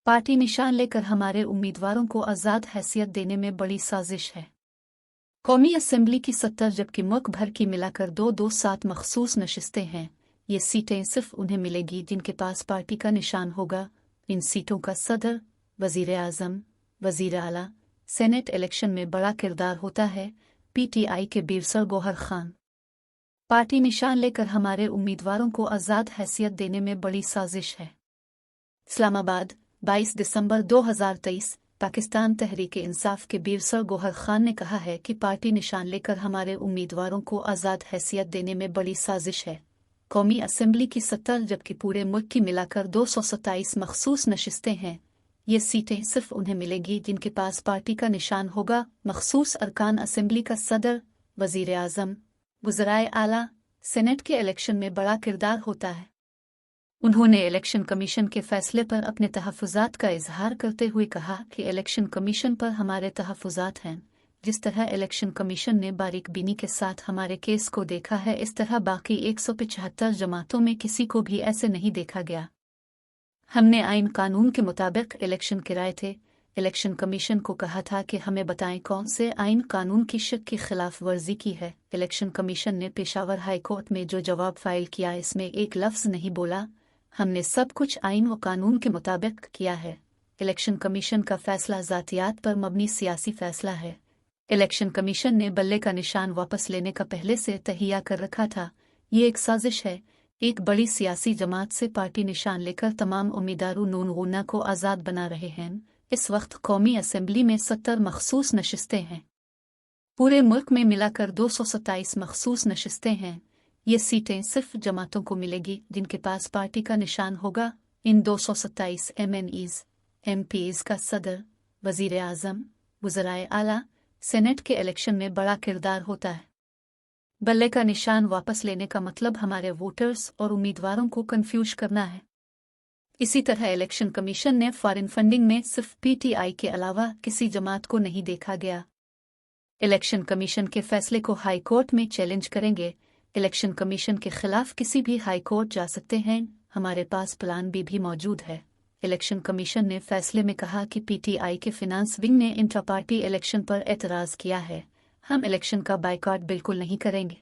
Party निशान लेकर हमारे उम्मीदवारों को आज़ाद हैसियत देने में बड़ी साजिश है। कौमी असेंबली की 70 जबकि मुल्क भर की मिलाकर 227 मखसूस नशिस्तें हैं। ये सीटें सिर्फ उन्हें मिलेगी जिनके पास पार्टी का निशान होगा। इन सीटों का सदर, वज़ीर आज़म, वज़ीर आला, सेनेट इलेक्शन में बड़ा किरदार होता है। पीटीआई के बीरसर गौहर खान। पार्टी निशान लेकर हमारे उम्मीदवारों को आज़ाद हैसियत देने में बड़ी साजिश है। इस्लामाबाद, 22 दिसंबर 2023। पाकिस्तान तहरीक-ए-इंसाफ के बीरसर गौहर खान ने कहा है कि पार्टी निशान लेकर हमारे उम्मीदवारों को आज़ाद हैसियत देने में बड़ी साजिश है। कौमी असेंबली की 70 जबकि पूरे मुल्क की मिलाकर 227 मखसूस नशिस्तें हैं। ये सीटें सिर्फ उन्हें मिलेगी जिनके पास पार्टी का निशान होगा। मखसूस अरकान असेंबली का सदर, वज़ीर आज़म, वज़राए आला, सेनेट के इलेक्शन में बड़ा किरदार होता है। उन्होंने इलेक्शन कमीशन के फैसले पर अपने तहफ़्फ़ुज़ात का इजहार करते हुए कहा कि इलेक्शन कमीशन पर हमारे तहफ़्फ़ुज़ात हैं। जिस तरह इलेक्शन कमीशन ने बारीकबीनी के साथ हमारे केस को देखा है, इस तरह बाकी 175 जमातों में किसी को भी ऐसे नहीं देखा गया। हमने आइन कानून के मुताबिक इलेक्शन कराए थे। इलेक्शन कमीशन को कहा था कि हमें बताएं कौन से आइन कानून की शक की खिलाफ वर्जी की है। इलेक्शन कमीशन ने पेशावर हाई कोर्ट में जो जवाब फाइल किया, इसमें एक लफ्ज़ नहीं बोला। हमने सब कुछ आइन व कानून के मुताबिक किया है। इलेक्शन कमीशन का फैसला ज़ातियात पर मबनी सियासी फैसला है। इलेक्शन कमीशन ने बल्ले का निशान वापस लेने का पहले से तहिया कर रखा था। ये एक साजिश है। एक बड़ी सियासी जमात से पार्टी निशान लेकर तमाम उम्मीदवारों नून गुन्ना को आज़ाद बना रहे हैं। इस वक्त कौमी असेंबली में 70 मखसूस नशिस्तें हैं। पूरे मुल्क में मिलाकर 227 मखसूस नशिस्तें हैं। ये सीटें सिर्फ जमातों को मिलेगी जिनके पास पार्टी का निशान होगा। इन 227 MNEs, MPs का सदर, वज़ीर आज़म, वज़राए आला, सेनेट के इलेक्शन में बड़ा किरदार होता है। बल्ले का निशान वापस लेने का मतलब हमारे वोटर्स और उम्मीदवारों को कंफ्यूज करना है। इसी तरह इलेक्शन कमीशन ने फॉरेन फंडिंग में सिर्फ पीटीआई के अलावा किसी जमात को नहीं देखा गया। इलेक्शन कमीशन के फैसले को हाई कोर्ट में चैलेंज करेंगे। इलेक्शन कमीशन के खिलाफ किसी भी हाई कोर्ट जा सकते हैं। हमारे पास प्लान बी भी मौजूद है। इलेक्शन कमीशन ने फैसले में कहा कि पीटीआई के फिनांस विंग ने इंट्रा पार्टी इलेक्शन पर एतराज़ किया है। हम इलेक्शन का बायकॉट बिल्कुल नहीं करेंगे।